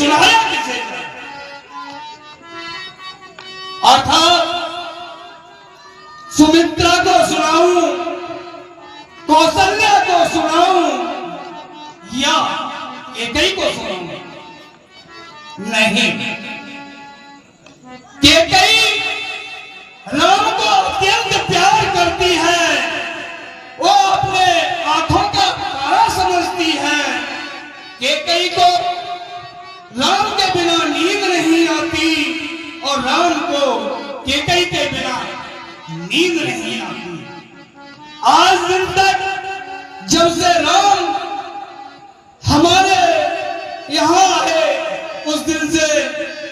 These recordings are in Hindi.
सुनाया किसे जाए। अर्थात सुमित्रा को सुनाऊं, कौशल्या को सुनाऊं या केकई को सुनाऊं? नहीं, केकई राम को अत्यंत प्यार करती है, वो अपने आंखों का तारा समझती है। केकई को राम के बिना नींद नहीं आती और राम को केकई के बिना नींद नहीं आती। आज दिन तक जब से राम हमारे यहां आए, उस दिन से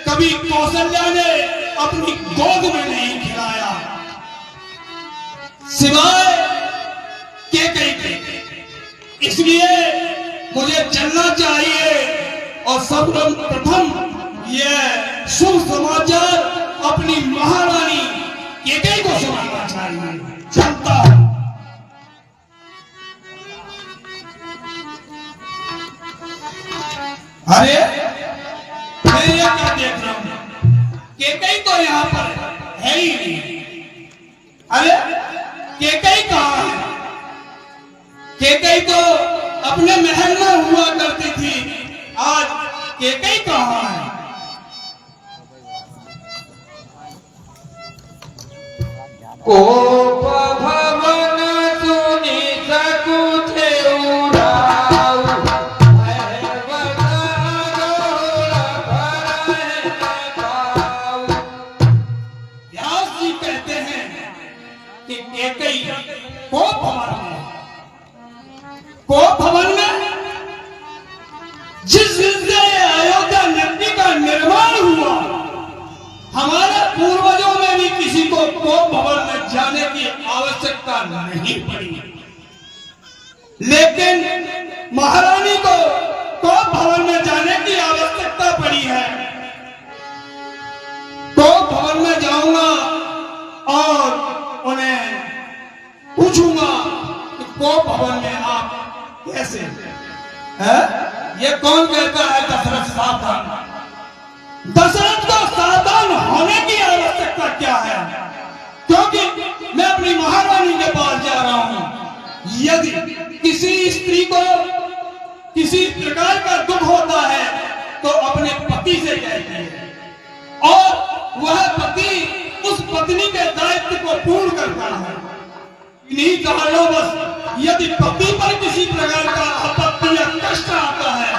कभी कौशल्या ने अपनी गोद में नहीं खिलाया, सिवाय केकई के। इसलिए मुझे चलना चाहिए और सर्वप्रथम यह शुभ समाचार अपनी महारानी केकई को सुनाना चाहिए। चलता हूं। अरे मैं ये क्या देख रहा हूं? केकई तो यहाँ पर है ही नहीं। अरे केकई कहाँ है? केकई तो अपने महल में हुआ करती थी, आज केकई कहाँ है? कोप भवन सुनि सकुचे उड़ाऊ, व्यास जी कहते हैं कि केकई कोप भवन में, कोप भवन में जिस दिन से अयोध्या नगरी का निर्माण हुआ, हमारे पूर्वजों में भी किसी को कोप भवन में जाने की आवश्यकता नहीं पड़ी, लेकिन महारानी को कोप भवन में जाने की आवश्यकता पड़ी है। कोप भवन में जाऊंगा और उन्हें पूछूंगा कि कोप भवन में आप कैसे हैं? ये कौन कहता है दशरथ सावधान? दशरथ को सावधान होने की आवश्यकता क्या है? क्योंकि मैं अपनी महारानी के पास जा रहा हूं। यदि किसी स्त्री को किसी प्रकार का दुख होता है तो अपने पति से कहती है, और वह पति उस पत्नी के दायित्व को पूर्ण करता है। इन्हीं कारणों बस यदि पति पर किसी प्रकार का आपत्ति या कष्ट आता है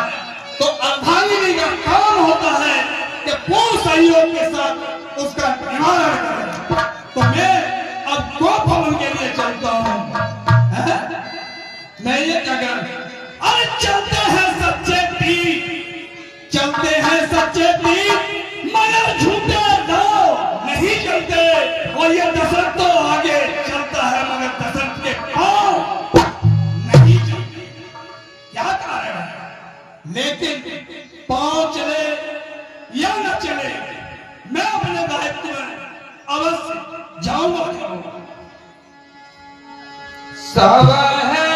तो अर्धांगिनी का काम होता है कि पूर्ण सहयोग के साथ उसका निवारण करें। तो मैं अब कोप भवन के लिए चलता हूं। मैं ये क्या कर, अरे चलते हैं सच्चे पीर, चलते हैं सच्चे पीर, मगर झूठे दाव नहीं चलते। और ये दशरथ तो आगे चलता है मगर दशरथ के पांव नहीं चलते। क्या कारण है? लेकिन पांव चले या न चले, मैं अपने दायित्व में अवश्य जाऊंगा। सब है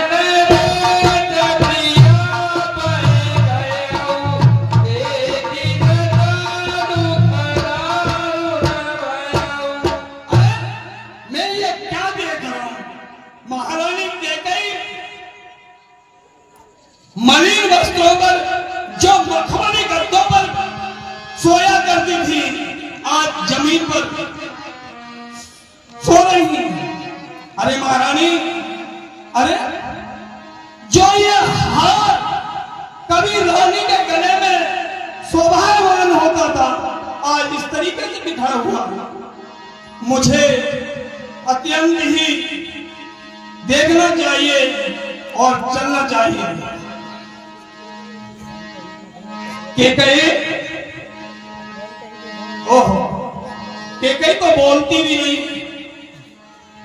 मलिन वस्त्रों पर, जो मखमली गद्दों पर सोया करती थी, आज जमीन पर सो रही है। अरे महारानी, अरे जो ये हार कभी रानी के गले में शोभायमान होता था, आज इस तरीके से बिखरा हुआ। मुझे अत्यंत ही देखना चाहिए और चलना चाहिए। केकई, ओहो, केकई तो बोलती भी नहीं।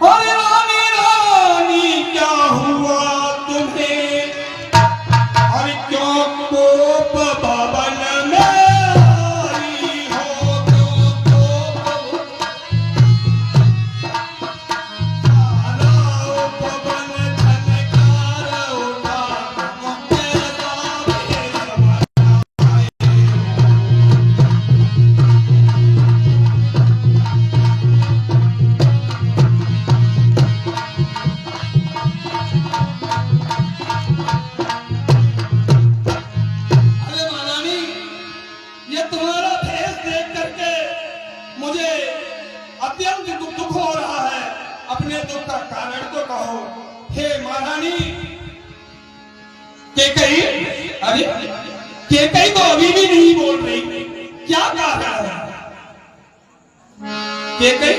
अरे रानी रानी क्या हुआ तुम्हें? अरे क्यों कोप भवन में आई हो? अरे केकई तो अभी भी नहीं बोल रही, क्या कारण है? केकई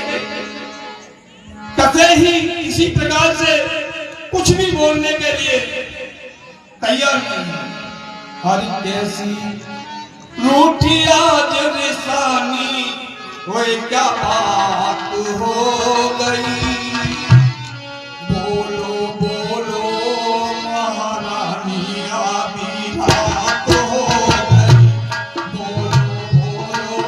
कसे ही इसी प्रकार से कुछ भी बोलने के लिए तैयार नहीं है। अरे कैसी रूठी आज निशानी, वो क्या बात हो गई, बोलो बोलो महारानी आधी रात हो गई, बोलो बोलो।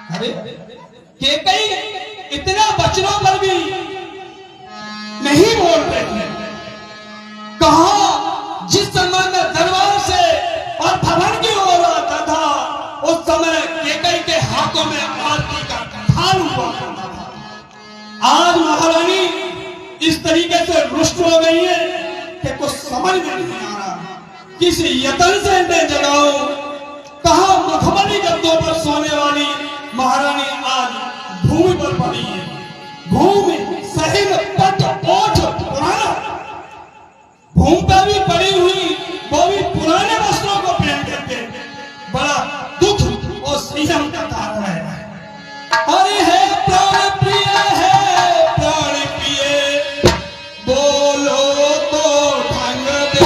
अरे केकई इतना बचनों पर भी नहीं बोल रहे थे। कहा जिस समय मैं दरबार से और भवन की ओर आता था, उस समय केकई के हाथों में आरती का थाल हुआ करता था। आज महारानी इस तरीके से रुष्ट हो गई है कि कुछ समझ में नहीं आ रहा, किस यतन से इन्हें जगाओ। कहा मखमली गद्दों पर सोने वाली महारानी आज भूमि पर पड़ी है। भूमि सहित पट ओठ पुराना, भूमि पर भी पड़ी हुई, वो भी पुराने वस्त्रों को पहन करके, बड़ा दुख और संयम का कारण है। अरे है प्राण प्रिय, है प्राण प्रिय, बोलो तो ढंग दे,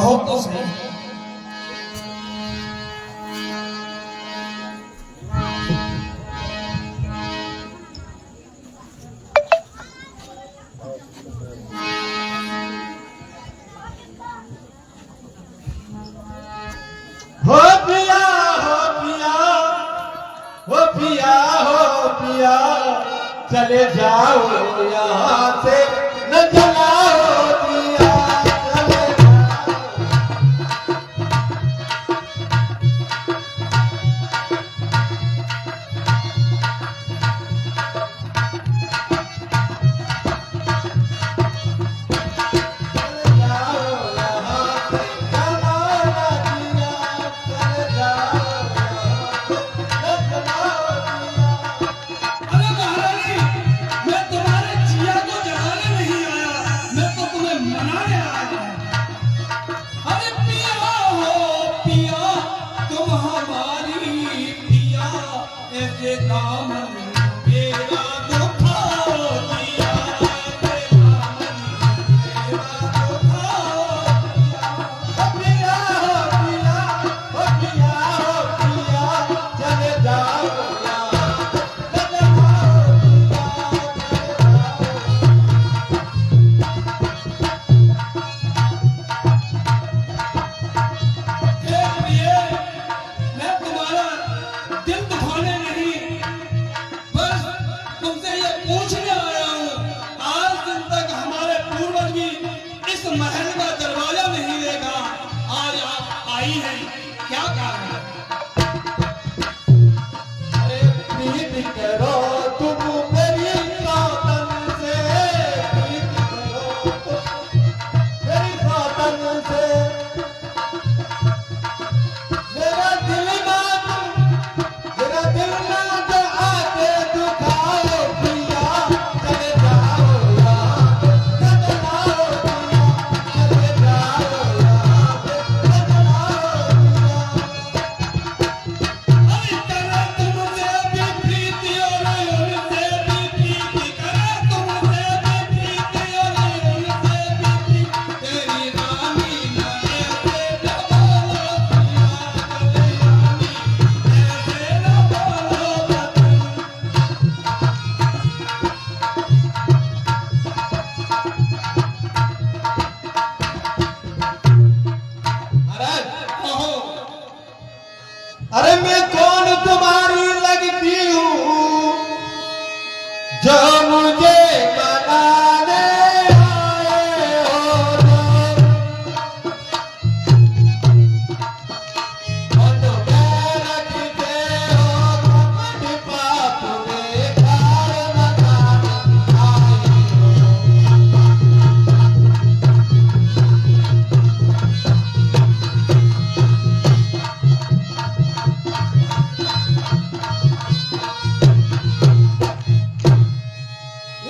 कहो तो सही। हो पिया हो पिया हो पिया हो पिया चले जाओ यहाँ से न जलाओ दिया चले अरे महारानी, मैं तुम्हारे जिया को जलाने नहीं आया, मैं तो तुम्हें मनाने आया हूं। अरे पिया हो पिया, तुम हमारी पिया, ऐसे दामन मेरा दुखाओ दिया, ऐसे दामन मेरा दुखाओ दिया। पिया हो पिया हो पिया हो पिया चले जाओ यहाँ न जलाओ हे प्रिय, मैं तुम्हारा दिल दुखाने नहीं, बस तुमसे ये पूछने आया हूँ। आज दिन तक हमारे पूर्वज भी इस महल का दरवाजा नहीं देखा, आज आप आई हैं, क्या कारण है? अरे प्रीत करो तुम मेरी सौतन से प्रीत करो तुम मेरी सौतन से मेरा दिल ना जो आके दुखाओ पिया चले जाओ यहाँ न जलाओ दिया चले जाओ यहाँ न जलाओ दिया अरे करे तुमसे भी प्रीति और उनसे भी प्रीति, करे तुमसे भी प्रीति और उनसे भी प्रीति, तेरी रानी न ऐसे न बोलो पिया, तेरी रानी ऐसे न बोलो तुम। महाराज कहो। अरे मैं कौन तुम्हारी लगती हूँ जो मुझे मनाने आए हो तो मैं रखते हो कपट पाप में घर मकान आए हो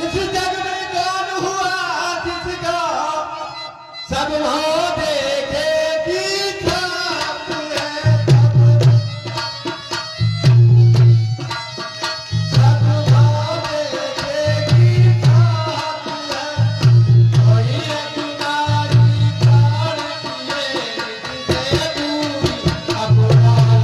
इस जग में कौन हुआ जिसका सब भाव देखे की छाप है सब भाव देखे की छाप है कोई एक नारी प्राण किए जिसे दूरी अपना है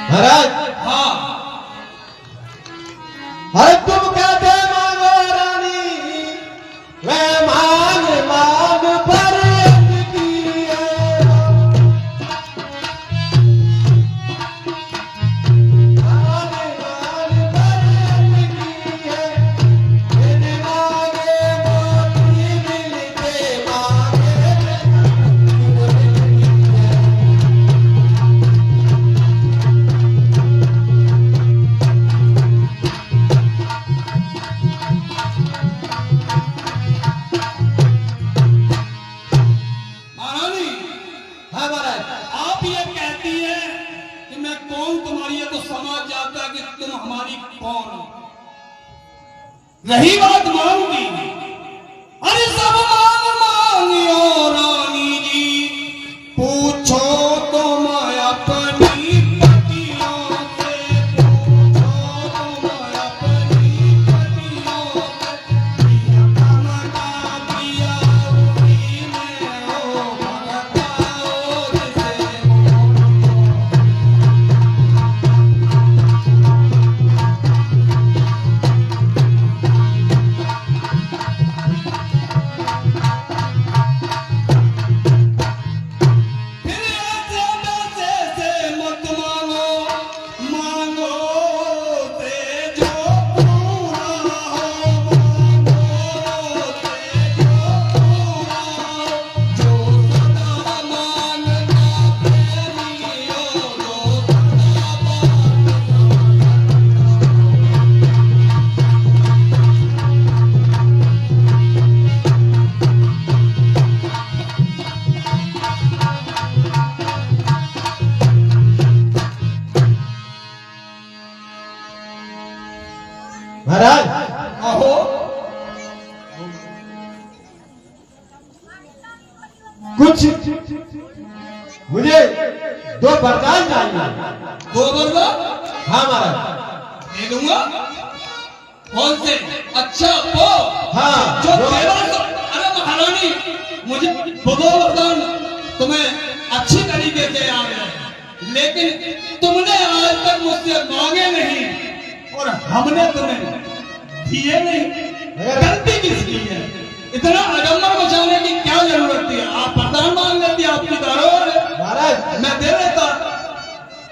महाराज हाँ, अरे तुम कहते मांगो रानी मैं मांग मांग पर अटकी है मांग मांग पर अटकी है बिन मांगे मोती मिलते मांगे महारानी, हाँ महाराज आप ये कहती है कि मैं कौन तुम्हारी, ये तो समझ जाता है कि तुम हमारी कौन हो। रही बात मांग की, अरे सब मांग मांगियो रानी महाराज आहो कुछ मुझे 2 वरदान चाहिए। दो बदला हाँ महाराज। दे दूंगा। कौन से? अच्छा वो हाँ जो देवा अरे महारानी मुझे वो दो वरदान तुम्हें अच्छी तरीके से याद है, लेकिन तुमने आज तक मुझसे मांगे नहीं और हमने तुम्हें दिए नहीं। गलती किसकी है? इतना अजम्बर मचाने की क्या जरूरत थी? आप वरदान मांग लेती, आपकी धरोहर है, महाराज मैं दे देता।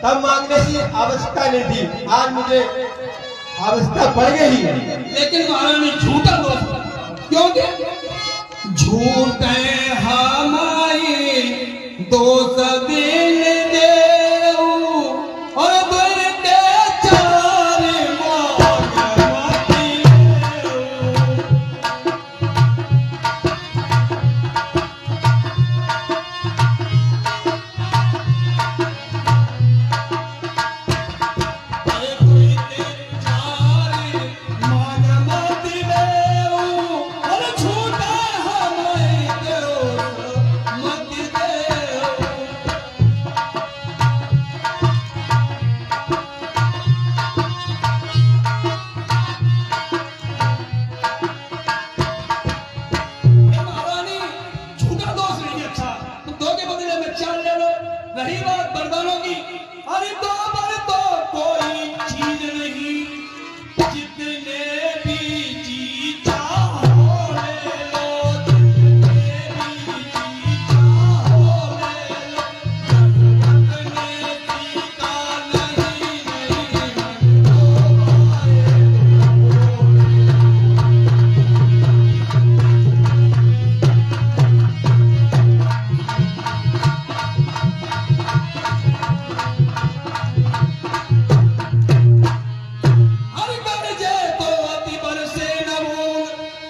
तब मांगने की आवश्यकता नहीं थी, आज मुझे आवश्यकता पड़ गई है। लेकिन महारानी झूठा दोस्त, क्योंकि झूठे हमारी दोस्त दिन देऊ और बढ़ते चार मांगमती देऊ। अरे बढ़ते चार मांगमती देऊ और झूठे हमारी दोस्त मती देऊ। महारानी झूठा दोष नहीं अच्छा, तुम दो के बदले में 4 ले लो। रही बात वरदानों की, अरे 2 पर तो कोई चीज नहीं, जितने भी जी चाहो ले लो, जितने भी जी चाहो ले लो, जितने सीता नहीं हर कर जे तो अति बरसे न भूल,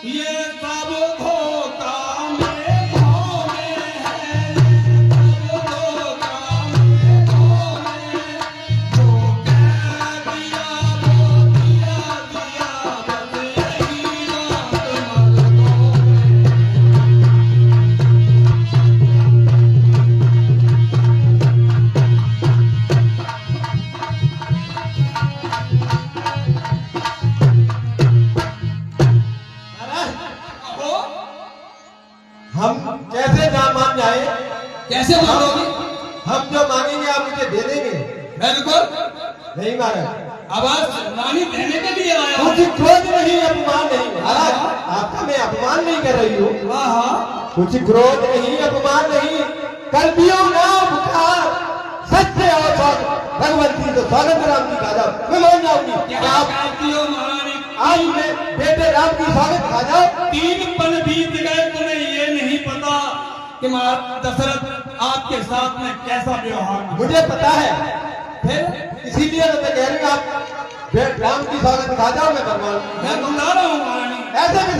ये सब धोखा में घोमे है, सब धोखा में घोमे। जो कह दिया वो दिया दिया, बस यही बात मत घोमे। महाराज अहो, हम कैसे ना मान जाए? कैसे मानोगी? हम जो मांगेंगे आप मुझे दे देंगे? बिल्कुल। नहीं महाराज, आवाज रानी देने के लिए आया हूं। कुछ क्रोध नहीं, अपमान नहीं। महाराज आपका मैं अपमान नहीं कर रही हूँ, हाँ हाँ कुछ क्रोध नहीं, अपमान नहीं। कल्पियों ना बुखार सत्य और स्वागत भगवंती तो स्वागत राम की गाजा मैं मान जाऊंगी। क्या आप कहती हो महारानी? आज मैं बेटे राम की स्वागत खा जाओ। 3 पल बीत गए, तुम्हें ये नहीं पता कि महाराज दशरथ आपके साथ में कैसा व्यवहार किया? मुझे पता है, फिर इसीलिए तो मैं कह रही हूँ आप राम की स्वागत खा जाओ, मैं बनवा लूंगी। मैं बता रहा हूँ महारानी, ऐसे भी